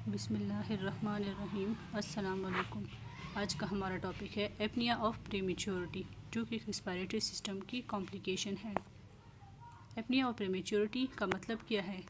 बिस्मिल्लाहिर्रहमानिर्रहीम। अस्सलाम वालेकुम। आज का हमारा टॉपिक है एपनिया ऑफ प्रीमेच्योरिटी, जो कि रिस्पायरेटरी सिस्टम की कॉम्प्लिकेशन है। एपनिया ऑफ प्रीमेच्योरिटी का मतलब क्या है?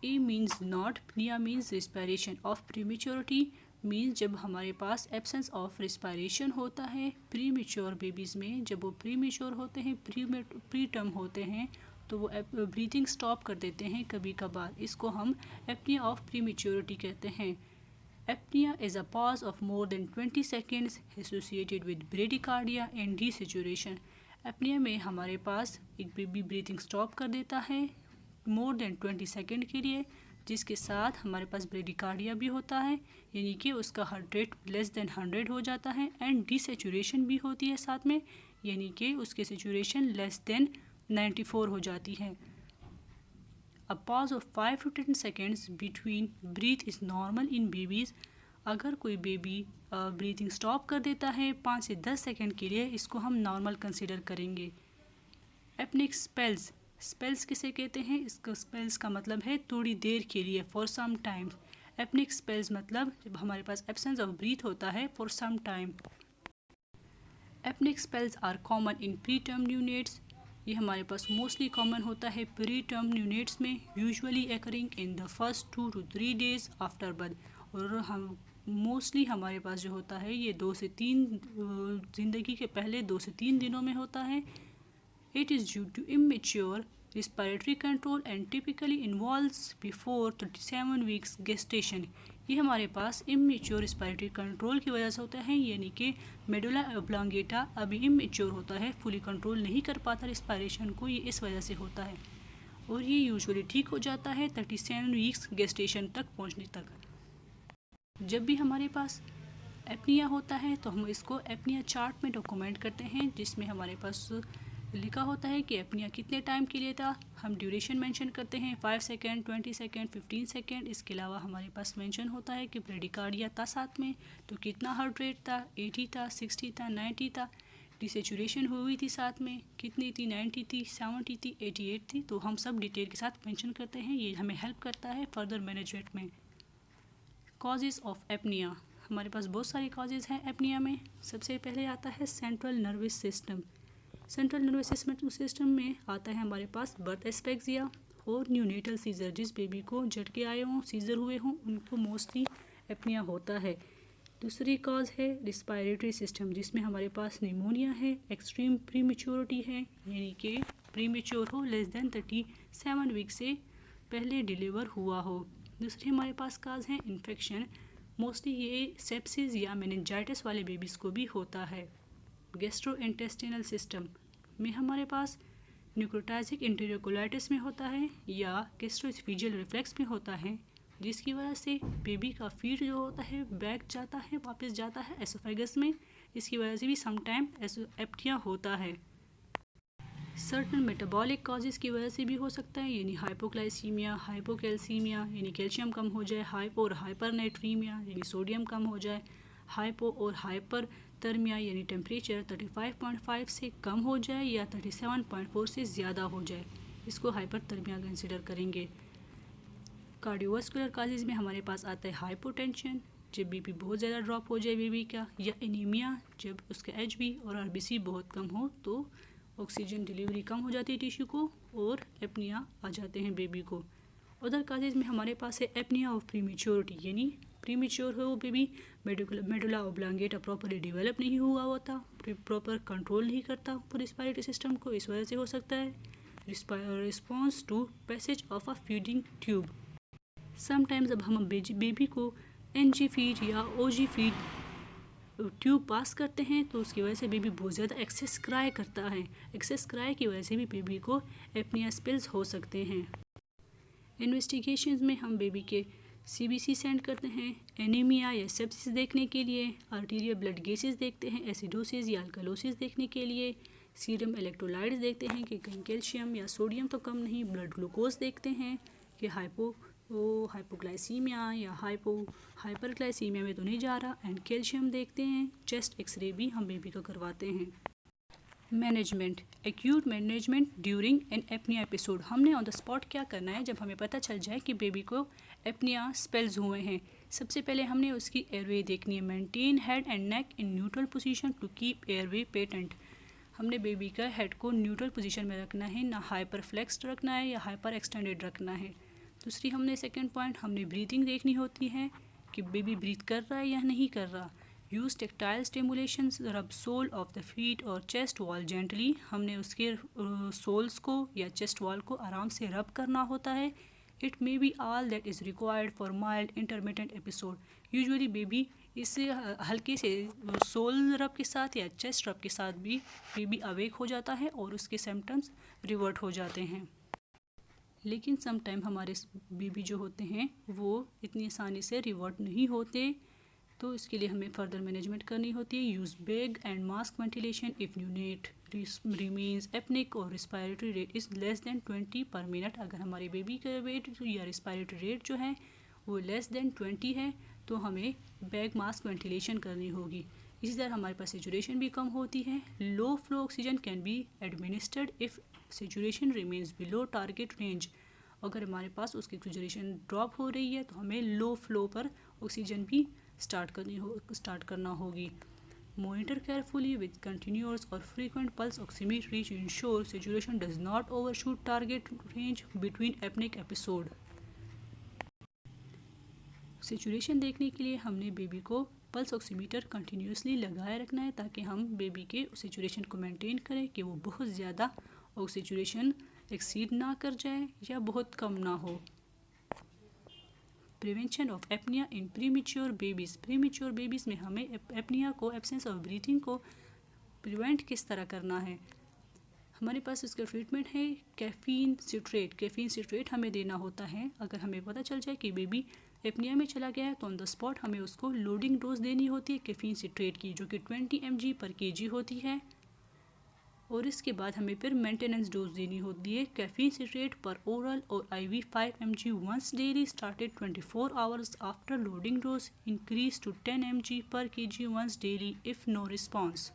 ए मीन्स नॉट, पनिया means respiration, of prematurity means जब हमारे पास एब्सेंस ऑफ रिस्पायरेशन होता है प्रीमेच्योर बेबीज़ में। जब वो प्रीमेच्योर होते हैं, प्री टर्म होते हैं, तो वो ब्रीथिंग स्टॉप कर देते हैं कभी कभार। इसको हम एपनिया ऑफ प्रीमेच्योरिटी कहते हैं। Apnoea is a pause of more than 20 seconds associated with bradycardia and desaturation. Apnoea में हमारे पास एक बेबी ब्रीथिंग स्टॉप कर देता है मोर देन 20 सेकेंड के लिए, जिसके साथ हमारे पास ब्रेडिकार्डिया भी होता है, यानी कि उसका हार्ट रेट लेस देन 100 हो जाता है, एंड डिसेचुरेशन भी होती है साथ में, यानी कि उसकी सेचुरेशन लेस देन 94 हो जाती है। A pause of 5 to 10 seconds between breath is normal in babies। अगर कोई बेबी ब्रीथिंग स्टॉप कर देता है 5 से 10 सेकेंड के लिए, इसको हम नॉर्मल कंसिडर करेंगे। एपनिक स्पेल्स, स्पेल्स किसे कहते हैं? इसका स्पेल्स का मतलब है थोड़ी देर के लिए, for some time. Apnoeic spells मतलब जब हमारे पास एब्सेंस ऑफ ब्रीथ होता है for some time. Apnoeic spells are common in preterm neonates. ये हमारे पास मोस्टली कॉमन होता है प्री टर्म न्यूनेट्स में, usually occurring in the first 2 to 3 days after birth. और हम मोस्टली हमारे पास जो होता है ये 2 से 3 ज़िंदगी के पहले 2 से 3 दिनों में होता है। It is due to immature respiratory control and typically involves before 37 weeks gestation. ये हमारे पास इमेच्योर रिस्पायरेटरी कंट्रोल की वजह से होता है, यानी कि मेडुला ऑब्लांगेटा अभी इमेच्योर होता है, फुली कंट्रोल नहीं कर पाता रिस्पायरेशन को, ये इस वजह से होता है। और ये यूजुअली ठीक हो जाता है 37 वीक्स गेस्टेशन तक पहुंचने तक। जब भी हमारे पास एपनिया होता है तो हम इसको एपनिया चार्ट में डॉक्यूमेंट करते हैं, जिसमें हमारे पास लिखा होता है कि एपनिया कितने टाइम के लिए था। हम ड्यूरेशन मेंशन करते हैं 5 सेकेंड, 20 सेकेंड, 15 सेकेंड। इसके अलावा हमारे पास मेंशन होता है कि ब्रेडिकार्डिया था साथ में, तो कितना हार्ट रेट था, 80 था, 60 था, 90 था। डिसेचुरेशन हुई थी साथ में, कितनी थी, 90 थी, 70 थी, 88 थी। तो हम सब डिटेल के साथ मेंशन करते हैं, ये हमें हेल्प करता है फर्दर मैनेजमेंट में। कॉजेज़ ऑफ एपनिया, हमारे पास बहुत सारी कॉजेज़ हैं एपनिया में। सबसे पहले आता है central nervous system. Central nervous system में आता है हमारे पास बर्थ एस्फेक्सिया और न्यूनेटल सीजर। जिस बेबी को झटके आए हों, सीजर हुए हों, उनको मोस्टली एपनिया होता है। दूसरी कॉज है रिस्पायरेटरी सिस्टम, जिसमें हमारे पास निमोनिया है, एक्सट्रीम प्रीमेच्योरिटी है, यानी कि प्रीमेच्योर हो, लेस देन 37 वीक से पहले डिलीवर हुआ हो। दूसरी हमारे पास काज है इन्फेक्शन, मोस्टली ये सेप्सिस या मेनिंजाइटिस वाले बेबीज़ को भी होता है। गैस्ट्रोइंटेस्टिनल सिस्टम में हमारे पास न्यूक्रोटाइजिक इंटेरियोकोलाइटिस में होता है या गैस्ट्रोएसोफेजियल रिफ्लेक्स में होता है, जिसकी वजह से बेबी का फीड जो होता है बैक जाता है, वापस जाता है एसोफेगस में। इसकी वजह से भी समटाइम एपनिया होता है। सर्टन मेटाबॉलिक कॉजेज़ की वजह से भी हो सकता है, यानी हाइपोग्लाइसीमिया, हाइपोकैल्सीमिया यानी कैल्शियम कम हो जाए, हाइपो और हाइपरनेट्रीमिया यानी सोडियम कम हो जाए, हाइपो और हाइपर थर्मिया यानी टेम्परेचर 35.5 से कम हो जाए या 37.4 से ज़्यादा हो जाए, इसको हाइपरथर्मिया कंसिडर करेंगे। कार्डियोवास्कुलर काजेज़ में हमारे पास आता है हाइपोटेंशन, जब बीपी बहुत ज़्यादा ड्रॉप हो जाए बेबी का, या एनीमिया, जब उसका एचबी और आरबीसी बहुत कम हो, तो ऑक्सीजन डिलीवरी कम हो जाती है टिश्यू को और एपनिया आ जाते हैं बेबी को। अदर काजेज़ में हमारे पास है एपनिया ऑफ प्रीमेच्योरिटी, यानी प्रीमेच्योर हो baby, medulla oblongata properly develop नहीं हुआ होता, प्रॉपर कंट्रोल नहीं करता रिस्पायरेटरी सिस्टम को, इस वजह से हो सकता है। Response to passage of a feeding tube, sometimes जब हम बेबी को एनजी फीड या ओजी फीड ट्यूब पास करते हैं तो उसकी वजह से बेबी बहुत ज़्यादा एक्सेस क्राई करता है। एक्सेस क्राई की वजह से भी बेबी को एपनिया स्पेल्स हो सकते हैं। इन्वेस्टिगेशंस में हम बेबी के सीबीसी सेंड करते हैं एनीमिया या सेप्सिस देखने के लिए, आर्टीरियल ब्लड गेसेस देखते हैं एसिडोसिस या अल्कलोसिस देखने के लिए, सीरम इलेक्ट्रोलाइट्स देखते हैं कि कहीं कैल्शियम या सोडियम तो कम नहीं, ब्लड ग्लूकोज देखते हैं कि हाइपोग्लाइसीमिया या हाइपरग्लाइसीमिया में तो नहीं जा रहा, एंड कैल्शियम देखते हैं। चेस्ट एक्सरे भी हम बेबी का करवाते हैं। Management, acute management during an apnoea episode, हमने ऑन द स्पॉट क्या करना है जब हमें पता चल जाए कि बेबी को एपनिया स्पेल्स हुए हैं। सबसे पहले हमने उसकी एयरवे देखनी है। Maintain head and neck in neutral position to keep airway patent. हमने बेबी का हेड को न्यूट्रल पोजीशन में रखना है, ना हाइपर फ्लेक्स्ड रखना है या हाइपर एक्सटेंडेड रखना है। दूसरी हमने सेकंड पॉइंट हमने ब्रीथिंग देखनी होती है कि बेबी ब्रीथ कर रहा है या नहीं कर रहा। यूज टेक्टाइल स्टिमुलेशन, रब सोल ऑफ द फीट और चेस्ट वॉल जेंटली। हमने उसके सोल्स को या चेस्ट वॉल को आराम से रब करना होता है। It may be all that is required for mild intermittent episode. Usually baby इससे हल्के से सोल रब के साथ या चेस्ट रब के साथ भी बेबी अवेक हो जाता है और उसके सिम्टम्स रिवर्ट हो जाते हैं। लेकिन सम टाइम हमारे बेबी जो होते हैं वो इतनी आसानी से रिवर्ट नहीं होते, तो इसके लिए हमें फर्दर मैनेजमेंट करनी होती है। Use bag and mask ventilation if unit remains apnoeic और respiratory rate is less than 20 per minute. अगर हमारे बेबी का वेट या रिस्पायरेटरी रेट जो है वो लेस देन 20 है तो हमें बैग मास्क वेंटिलेशन करनी होगी। इसी तरह हमारे पास सेचुरेशन भी कम होती है। Low flow oxygen can be administered if saturation remains below target range. अगर हमारे पास उसकी सेचुरेशन ड्रॉप हो रही है तो हमें लो फ्लो पर ऑक्सीजन भी स्टार्ट करना होगी। मॉनिटर केयरफुली विद कंटिन्यूअस और frequent pulse oximetry to ensure saturation does not overshoot target range between apnoeic episode. Saturation देखने के लिए हमने बेबी को पल्स ऑक्सीमीटर कंटिन्यूसली लगाए रखना है ताकि हम बेबी के सेचुरेशन को मेंटेन करें कि वो बहुत ज़्यादा सेचुरेशन एक्सीड ना कर जाए या बहुत कम ना हो। Prevention of apnoea in premature babies. Premature babies में हमें एपनिया को, एब्सेंस ऑफ ब्रीथिंग को प्रिवेंट किस तरह करना है। हमारे पास इसका ट्रीटमेंट है कैफीन सिट्रेट। कैफीन सिट्रेट हमें देना होता है। अगर हमें पता चल जाए कि बेबी एपनिया में चला गया है तो ऑन द स्पॉट हमें उसको लोडिंग डोज देनी होती है कैफीन सिट्रेट की, जो कि 20 mg पर kg होती है। और इसके बाद हमें फिर मेंटेनेंस डोज देनी होती है कैफीन सिट्रेट पर ओरल और IV 5 mg once daily started 24 hours after loading dose, increase to 10 mg per kg once daily if no response.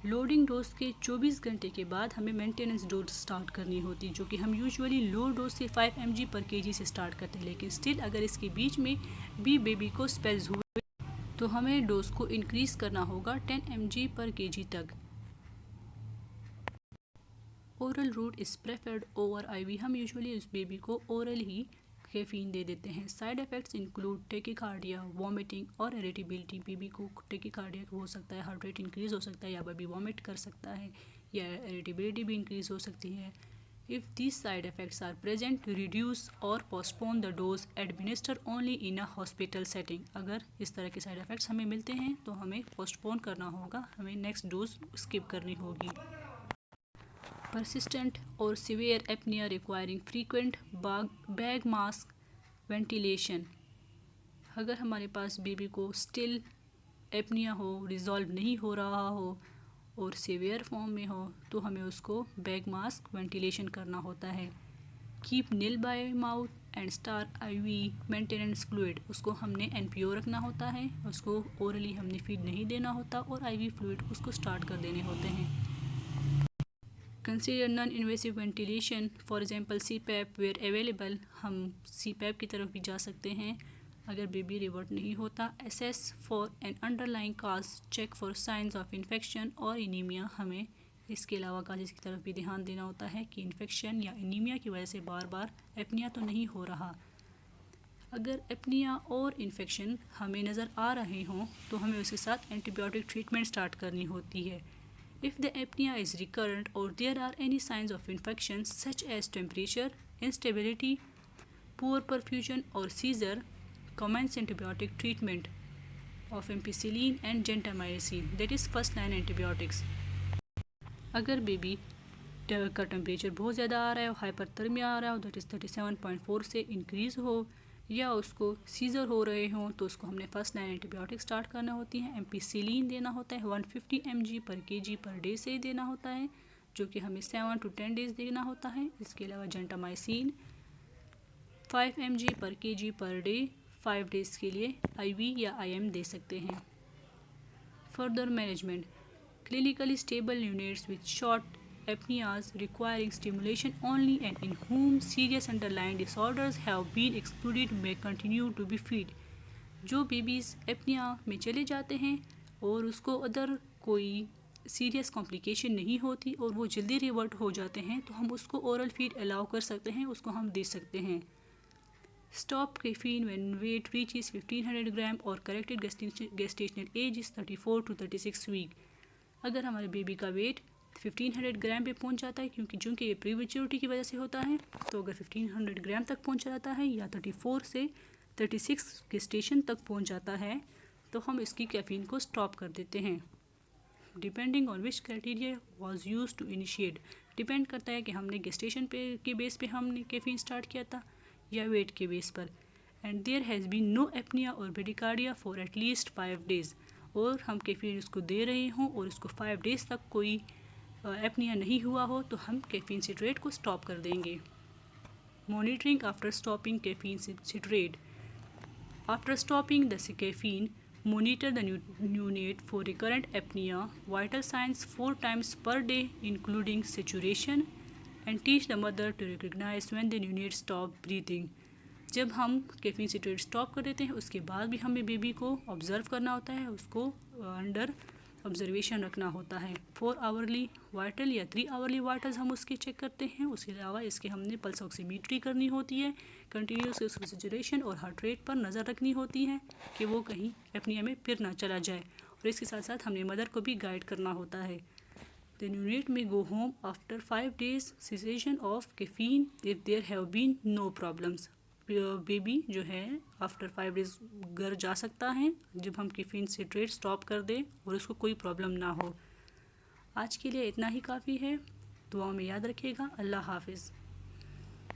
Loading dose के 24 घंटे के बाद हमें मेंटेनेंस डोज स्टार्ट करनी होती है, जो कि हम यूजुअली लो डोज से 5 mg पर kg से स्टार्ट करते हैं। लेकिन स्टिल अगर इसके बीच में भी बेबी को स्पेल्स हुए तो हमें डोज को इंक्रीज़ करना होगा 10 mg पर kg तक। Oral route is preferred over IV। हम यूजुअली उस बेबी को ओरल ही कैफीन दे देते हैं। Side effects include tachycardia, vomiting और इरिटेबिलिटी। बेबी को टेकिकार्डिया हो सकता है, हार्ट रेट इंक्रीज़ हो सकता है या बेबी वॉमिट कर सकता है या इरिटेबिलिटी भी इंक्रीज़ हो सकती है। If these side effects are present, reduce और postpone the dose, administer only in a hospital setting. अगर इस तरह के साइड इफ़ेक्ट्स हमें मिलते हैं तो हमें पोस्टपोन करना होगा, हमें नेक्स्ट डोज स्किप करनी होगी। persistent or severe apnea requiring frequent bag mask ventilation। अगर हमारे पास बेबी को स्टिल एपनिया हो, रिजॉल्व नहीं हो रहा हो और सीवियर फॉर्म में हो तो हमें उसको बैग मास्क वेंटिलेशन करना होता है। Keep nil by mouth and start IV maintenance fluid. उसको हमने NPO रखना होता है, उसको ओरली हमने फीड नहीं देना होता और IV फ्लूइड उसको स्टार्ट कर देने होते हैं। Consider non invasive ventilation, for example CPAP where available. हम CPAP की तरफ भी जा सकते हैं अगर बेबी रिवर्ट नहीं होता। Assess for an underlying cause, check for signs of infection और एनीमिया। हमें इसके अलावा काजेज़ की तरफ भी ध्यान देना होता है कि इन्फेक्शन या एनीमिया की वजह से बार बार एपनिया तो नहीं हो रहा। अगर एपनिया और इन्फेक्शन हमें नज़र आ रहे हों तो हमें उसके साथ एंटीबायोटिक ट्रीटमेंट स्टार्ट करनी होती है। If the apnea is recurrent or there are any signs of infection such as temperature, instability, poor perfusion or seizure, commence antibiotic treatment of ampicillin and gentamicin, that is first line antibiotics। अगर baby का temperature बहुत ज़्यादा आ रहा है, hyperthermia आ रहा है, that is 37.4 से increase हो या उसको सीज़र हो रहे हों तो उसको हमने फर्स्ट लाइन एंटीबायोटिक स्टार्ट करना होती है। एम्पिसिलिन देना होता है 150 mg per kg per day से देना होता है, जो कि हमें 7 to 10 डेज़ देना होता है। इसके अलावा gentamicin 5 mg per kg per day 5 days के लिए IV या IM दे सकते हैं। Further management, clinically stable units with short apneas requiring stimulation only and in whom serious underlying disorders have been excluded may continue to be fed. जो babies apnoea में चले जाते हैं और उसको अदर कोई सीरियस कॉम्प्लिकेशन नहीं होती और वो जल्दी रिवर्ट हो जाते हैं तो हम उसको ओरल फीड अलाउ कर सकते हैं, उसको हम दे सकते हैं. Stop caffeine when weight reaches 1500 gram और corrected gestational age is 34 to 36 week. अगर हमारे बेबी का वेट 1500 ग्राम पे पहुंच जाता है, चूँकि ये प्रीमेच्योरिटी की वजह से होता है, तो अगर 1500 ग्राम तक पहुंच जाता है या 34 से 36 गेस्टेशन तक पहुंच जाता है तो हम इसकी कैफ़ीन को स्टॉप कर देते हैं. Depending on which criteria was used to initiate, depend करता है कि हमने गेस्टेशन पे के बेस पे हमने कैफ़ीन स्टार्ट किया था या वेट के बेस पर. And there has been no apnoea और ब्रेडिकार्डिया फॉर एटलीस्ट 5 डेज़. और हम कैफ़ीन उसको दे रहे हों और उसको 5 डेज़ तक कोई एपनिया नहीं हुआ हो तो हम कैफ़ीन सिट्रेट को स्टॉप कर देंगे. Monitoring after stopping caffeine citrate. After stopping the caffeine, monitor the neonate for recurrent apnea, vital signs 4 times per day including saturation, and teach the mother to recognize when the neonate stop breathing. जब हम caffeine citrate stop कर देते हैं उसके बाद भी हमें baby को ऑब्ज़र्व करना होता है, उसको अंडर ऑब्जर्वेशन रखना होता है. 4 आवरली वाइटल या 3 आवरली वाइटल्स हम उसके चेक करते हैं. उसके अलावा इसके हमने पल्स ऑक्सीमीट्री करनी होती है, कंटिन्यूस उसकी सैचुरेशन और हार्ट रेट पर नज़र रखनी होती है कि वो कहीं एपनिया में फिर ना चला जाए. और इसके साथ साथ हमने मदर को भी गाइड करना होता है. द यूनिट में go home after 5 days cessation of caffeine if there have been no problems. Baby जो है आफ्टर 5 days घर जा सकता है जब हम कैफीन सिट्रेट स्टॉप कर दें और उसको कोई प्रॉब्लम ना हो. आज के लिए इतना ही काफ़ी है. दुआ में याद रखिएगा. अल्लाह हाफिज़.